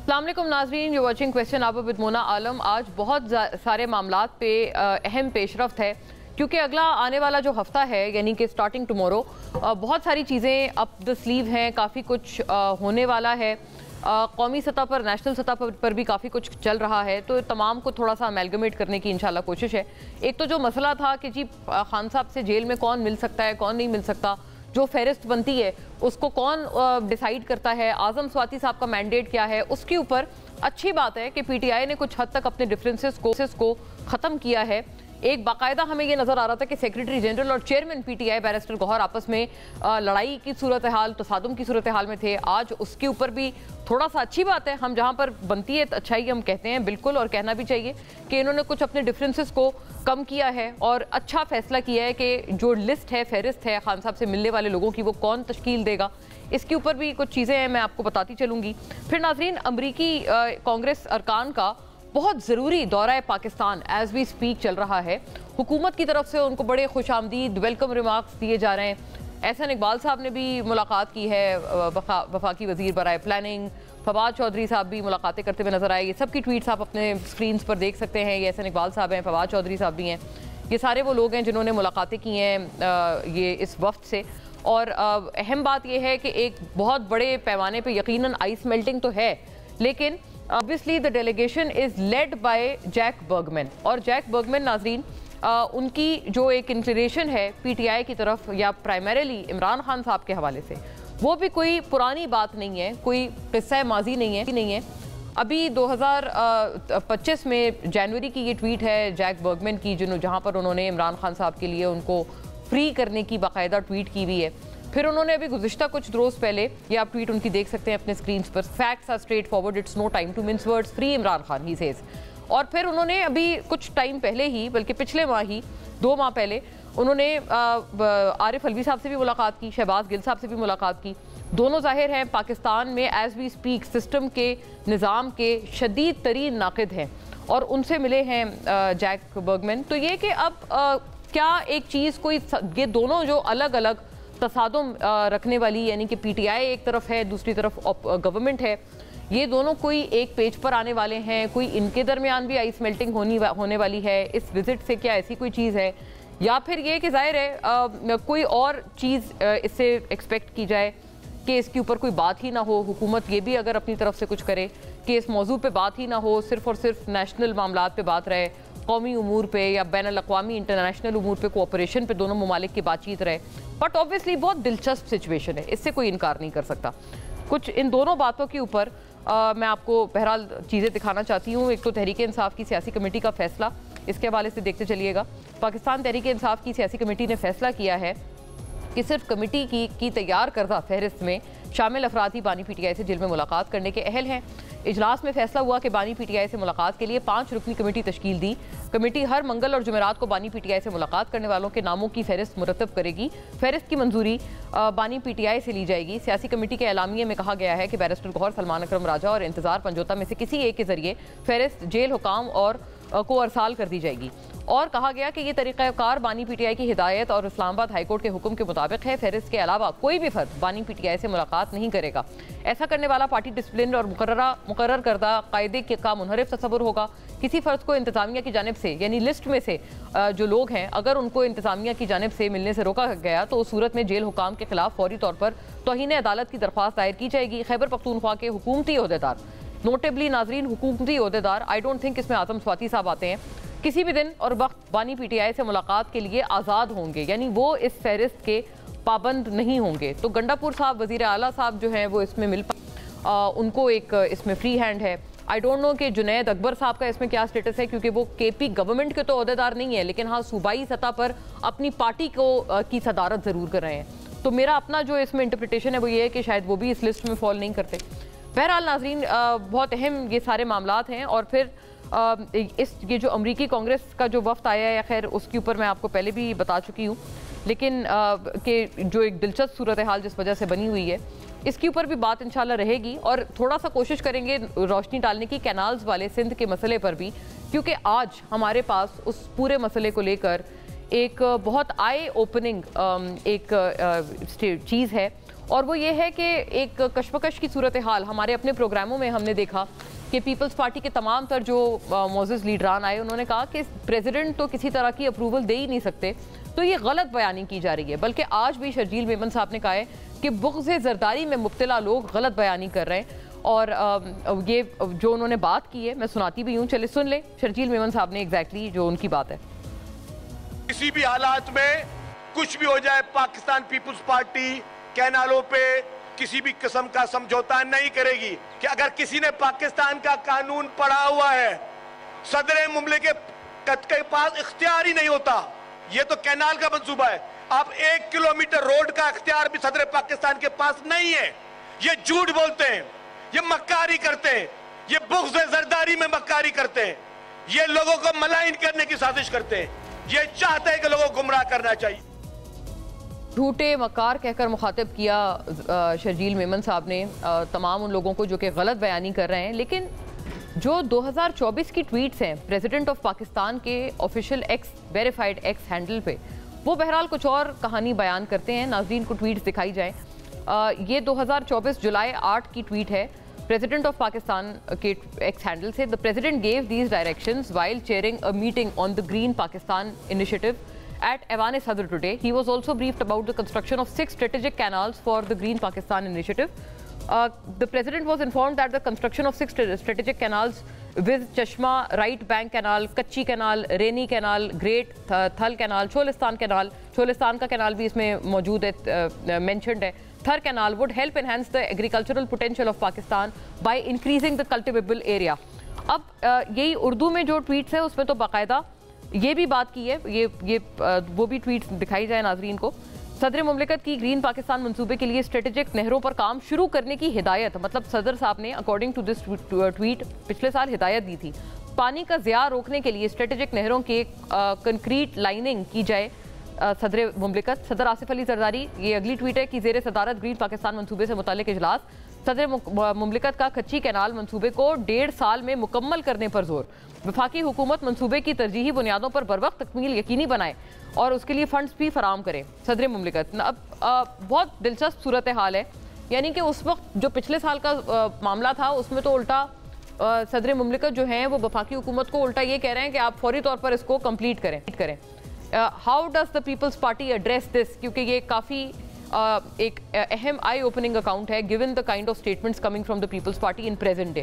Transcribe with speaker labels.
Speaker 1: अस्सलाम वालेकुम नाज़रीन, you watching question hour with Mona Alam. आज बहुत सारे मामलात पे अहम पेशरफ्त है क्योंकि अगला आने वाला जो हफ्ता है यानी कि स्टार्टिंग टुमारो बहुत सारी चीज़ें अप द स्लीव हैं, काफ़ी कुछ होने वाला है। कौमी सतह पर, नेशनल सतह पर भी काफ़ी कुछ चल रहा है, तो तमाम को थोड़ा सा अमेलगमेट करने की इंशाल्लाह कोशिश है। एक तो जो मसला था कि जी खान साहब से जेल में कौन मिल सकता है, कौन नहीं मिल सकता, जो फहरिस्त बनती है उसको कौन डिसाइड करता है, आज़म स्वाति साहब का मैंडेट क्या है, उसके ऊपर अच्छी बात है कि पीटीआई ने कुछ हद तक अपने डिफरेंसेस को ख़त्म किया है। एक बाकायदा हमें ये नज़र आ रहा था कि सेक्रेटरी जनरल और चेयरमैन पीटीआई बैरिस्टर गौहर आपस में लड़ाई की सूरत हाल, तसादुम की सूरत हाल में थे। आज उसके ऊपर भी थोड़ा सा अच्छी बात है, हम जहाँ पर बनती है अच्छाई हम कहते हैं बिल्कुल, और कहना भी चाहिए कि इन्होंने कुछ अपने डिफरेंसेस को कम किया है और अच्छा फैसला किया है कि जो लिस्ट है, फहरिस्त है खान साहब से मिलने वाले लोगों की, वो कौन तश्कील देगा। इसके ऊपर भी कुछ चीज़ें हैं, मैं आपको बताती चलूँगी। फिर नाज़रीन, अमरीकी कांग्रेस अरकान का बहुत ज़रूरी दौरा पाकिस्तान एज वी स्पीक चल रहा है। हुकूमत की तरफ से उनको बड़े खुशामदीद वेलकम रिमार्क्स दिए जा रहे हैं। एहसन इकबाल साहब ने भी मुलाकात की है, वफाकी वज़ीर बराए प्लानिंग। फवाद चौधरी साहब भी मुलाकातें करते हुए नजर आए। ये सबकी ट्वीट्स आप अपने स्क्रीन पर देख सकते हैं। ये एहसन इकबाल साहब हैं, फवाद चौधरी साहब भी हैं, ये सारे वो लोग हैं जिन्होंने मुलाकातें की हैं ये इस वफ्त से। और अहम बात यह है कि एक बहुत बड़े पैमाने पर यकीनन आइस मेल्टिंग तो है, लेकिन obviously the delegation is led by Jack Bergman. और जैक बर्गमैन नाज़रीन, उनकी जो एक इंक्लिनेशन है पीटीआई की तरफ या प्राइमरीली इमरान खान साहब के हवाले से, वो भी कोई पुरानी बात नहीं है, कोई किस्सा माजी नहीं है। अभी 2025 में जनवरी की ये ट्वीट है जैक बर्गमैन की, जहाँ पर उन्होंने इमरान खान साहब के लिए उनको फ्री करने की बाकायदा ट्वीट की हुई है। फिर उन्होंने अभी गुज़िश्ता कुछ रोज़ पहले, ये आप ट्वीट उनकी देख सकते हैं अपने स्क्रीन पर, facts are straightforward, it's no time to mince words, free Imran Khan he says. और फिर उन्होंने अभी कुछ टाइम पहले ही, बल्कि पिछले माह ही, 2 माह पहले, उन्होंने आरिफ अलवी साहब से भी मुलाकात की, शहबाज गिल साहब से भी मुलाकात की। दोनों जाहिर हैं पाकिस्तान में एज वी स्पीक सिस्टम के, निज़ाम के शदीद तरीन नाक़िद हैं, और उनसे मिले हैं जैक बर्गमैन। तो ये कि अब क्या एक चीज़ कोई, ये दोनों जो अलग अलग तसादुम रखने वाली, यानी कि पीटीआई एक तरफ है, दूसरी तरफ गवर्नमेंट है, ये दोनों कोई एक पेज पर आने वाले हैं, कोई इनके दरमियान भी आइस मेल्टिंग होने वाली है इस विजिट से, क्या ऐसी कोई चीज़ है, या फिर ये कि जाहिर है कोई और चीज़ इससे एक्सपेक्ट की जाए कि इसके ऊपर कोई बात ही ना हो। हुकूमत ये भी अगर अपनी तरफ से कुछ करे कि इस मौजू पे बात ही ना हो, सिर्फ और सिर्फ नेशनल मामलात पे बात रहे, कौमी उमूर पे या बैनुल अक़वामी इंटरनेशनल उमूर पे कोऑपरेशन पे दोनों ममालिक की बातचीत रहे। बट ऑब्वियसली बहुत दिलचस्प सिचुएशन है, इससे कोई इनकार नहीं कर सकता। कुछ इन दोनों बातों के ऊपर मैं आपको बहरहाल चीज़ें दिखाना चाहती हूँ। एक तो तहरीक इंसाफ की सियासी कमेटी का फैसला, इसके हवाले से देखते चलिएगा। पाकिस्तान तहरीक इंसाफ की सियासी कमेटी ने फैसला किया है कि सिर्फ कमेटी की तैयार करदा फहरिस्त में शामिल अफराद ही बानी पीटीआई से जेल में मुलाकात करने के अहल हैं। इजलास में फैसला हुआ कि बानी पीटीआई से मुलाकात के लिए 5 रुकनी कमेटी तश्कील दी। कमेटी हर मंगल और जुमेरात को बानी पीटीआई से मुलाकात करने वालों के नामों की फहरिस्त मुरतब करेगी। फहरिस्त की मंजूरी बानी पीटीआई से ली जाएगी। सियासी कमेटी के एलामिये में कहा गया है कि बैरिस्टर गौहर, सलमान अकरम राजा और इंतजार पंजोता में से किसी एक के जरिए फहरिस्त जेल हुकाम और को अरसाल कर दी जाएगी। और कहा गया कि ये तरीक़ाकार बानी पीटीआई की हिदायत और इस्लामाबाद हाईकोर्ट के हुक्म के मुताबिक है। फहरिस्त के अलावा कोई भी फर्द बानी पीटीआई से मुलाकात नहीं करेगा। ऐसा करने वाला पार्टी डिसिप्लिन और मुकर्रर करदा कायदे का मुनहरिफ तस्वुर होगा। किसी फर्द को इंतजामिया की जानिब से, यानी लिस्ट में से जो लोग हैं, अगर उनको इंतजामिया की जानिब से मिलने से रोका गया तो उस सूरत में जेल हुकाम के खिलाफ फौरी तौर पर तौहीन अदालत की दरख्वास्त दायर की जाएगी। खैबर पख्तूनख्वा के हुकूमती ओहदेदार, नोटेबली नाजरीन हुकूमती ओहदेदार, आई डोंट थिंक इसमें आज़म स्वाति साहब आते हैं, किसी भी दिन और वक्त बानी पीटीआई से मुलाकात के लिए आज़ाद होंगे, यानी वो इस फहरिस्त के पाबंद नहीं होंगे। तो गंडापुर साहब, वज़ीर आला साहब जो हैं वो इसमें उनको एक इसमें फ्री हैंड है। आई डोंट नो कि जुनैद अकबर साहब का इसमें क्या स्टेटस है, क्योंकि वो केपी गवर्नमेंट के तो ओहदेदार नहीं है, लेकिन हाँ सूबाई सतह पर अपनी पार्टी की सदारत ज़रूर कर रहे हैं। तो मेरा अपना जो इसमें इंटरप्रिटेशन है वो ये है कि शायद वो भी इस लिस्ट में फॉल नहीं करते। बहरहाल नाजरीन, बहुत अहम ये सारे मामलात हैं। और फिर ये जो अमरीकी कांग्रेस का जो वफ्द आया है, खैर उसके ऊपर मैं आपको पहले भी बता चुकी हूँ, लेकिन कि जो एक दिलचस्प सूरत हाल जिस वजह से बनी हुई है, इसके ऊपर भी बात इंशाल्लाह रहेगी। और थोड़ा सा कोशिश करेंगे रोशनी डालने की कैनाल्स वाले सिंध के मसले पर भी, क्योंकि आज हमारे पास उस पूरे मसले को लेकर एक बहुत आई ओपनिंग एक चीज़ है اور وہ یہ ہے کہ ایک کشمکش کی صورتحال ہمارے اپنے پروگراموں میں ہم نے دیکھا کہ پیپلز پارٹی کے تمام تر جو معزز لیڈران آئے انہوں نے کہا کہ پریزیڈنٹ تو کسی طرح کی اپروول دے ہی نہیں سکتے، تو یہ غلط بیانی کی جا رہی ہے۔ بلکہ آج بھی شرجیل میمن صاحب نے کہا ہے کہ بغض زرداری میں مبتلا لوگ غلط بیانی کر رہے ہیں، اور یہ جو انہوں نے بات کی ہے میں سناتی بھی ہوں، چلے سن لیں شرجیل میمن صاحب نے ایگزیکٹلی جو ان کی بات ہے۔
Speaker 2: کسی بھی حالات میں کچھ بھی ہو جائے، پاکستان پیپلز پارٹی کینالوں پہ کسی بھی قسم کا سمجھوتا نہیں کرے گی۔ کہ اگر کسی نے پاکستان کا قانون پڑھا ہوا ہے، صدر مملکت کے پاس اختیار ہی نہیں ہوتا۔ یہ تو کینال کا منصوبہ ہے، آپ 1 کلومیٹر روڈ کا اختیار بھی صدر پاکستان کے پاس نہیں ہے۔ یہ جھوٹ بولتے ہیں، یہ مکاری کرتے ہیں، یہ بغض زرداری میں مکاری کرتے ہیں، یہ لوگوں کو ملائن کرنے کی سازش کرتے ہیں، یہ چاہتے ہیں کہ لوگوں کو گمراہ کرنا چاہیے۔
Speaker 1: جھوٹے مکار کہہ کر مخاطب کیا شرجیل میمن صاحب نے تمام ان لوگوں کو جو کہ غلط بیانی کر رہے ہیں۔ لیکن جو 2024 کی ٹویٹس ہیں پریزیڈنٹ آف پاکستان کے آفیشیل ویریفائیڈ ایکس ہینڈل پہ، وہ بہرحال کچھ اور کہانی بیان کرتے ہیں۔ ناظرین کو ٹویٹس دکھائی جائیں۔ یہ 2024 جولائی 8 کی ٹویٹ ہے پریزیڈنٹ آف پاکستان کے ایکس ہینڈل سے۔ The President gave these directions while chairing a meeting on the Green Pakistan initiative at Aiwan Sadr today. He was also briefed about the construction of 6 strategic canals for the Green Pakistan initiative. The President was informed that the construction of 6 strategic canals with Chashma, Right Bank Canal, Kachi Canal, Rainy Canal, Great Thal Canal, Cholistan Canal, Cholistan کا canal بھی اس میں موجود ہے، mentioned ہے، Thar Canal would help enhance the agricultural potential of Pakistan by increasing the cultivable area. اب یہی اردو میں جو ٹویٹس ہیں اس میں تو باقاعدہ یہ بھی بات کی ہے، وہ بھی ٹویٹس دکھائی جائے ناظرین کو۔ صدر مملکت کی گرین پاکستان منصوبے کے لیے اسٹریٹجک نہروں پر کام شروع کرنے کی ہدایت، مطلب صدر صاحب نے اکارڈنگ ٹو دس ٹویٹ پچھلے سال ہدایت دی تھی، پانی کا ضیاع روکنے کے لیے اسٹریٹجک نہروں کے کنکریٹ لائننگ کی جائے۔ صدر مملکت صدر آصف علی زرداری، یہ اگلی ٹویٹ ہے کہ زیر صدارت گرین پاکستان منصوبے سے متعلق اجلاس، صدر مملکت کا کچی کینال منصوبے کو 1.5 سال میں مکمل کرنے پر زور۔ وفاقی حکومت منصوبے کی ترجیحی بنیادوں پر بروقت تکمیل یقینی بنائے اور اس کے لیے فنڈز بھی فراہم کرے۔ صدر مملکت اب بہت دلچسپ صورتحال ہے، یعنی کہ اس وقت جو پچھلے سال کا معاملہ تھا اس میں تو الٹا صدر مملکت جو ہیں وہ وفاقی حکومت کو الٹا یہ کہہ رہے ہیں کہ آپ فوری طور پر اس کو کمپلیٹ کریں۔ How does the Peoples Party address this, کیونکہ یہ کافی ایک اہم آئی اوپننگ اکاؤنٹ ہے given the kind of statements coming from the Peoples Party in present day.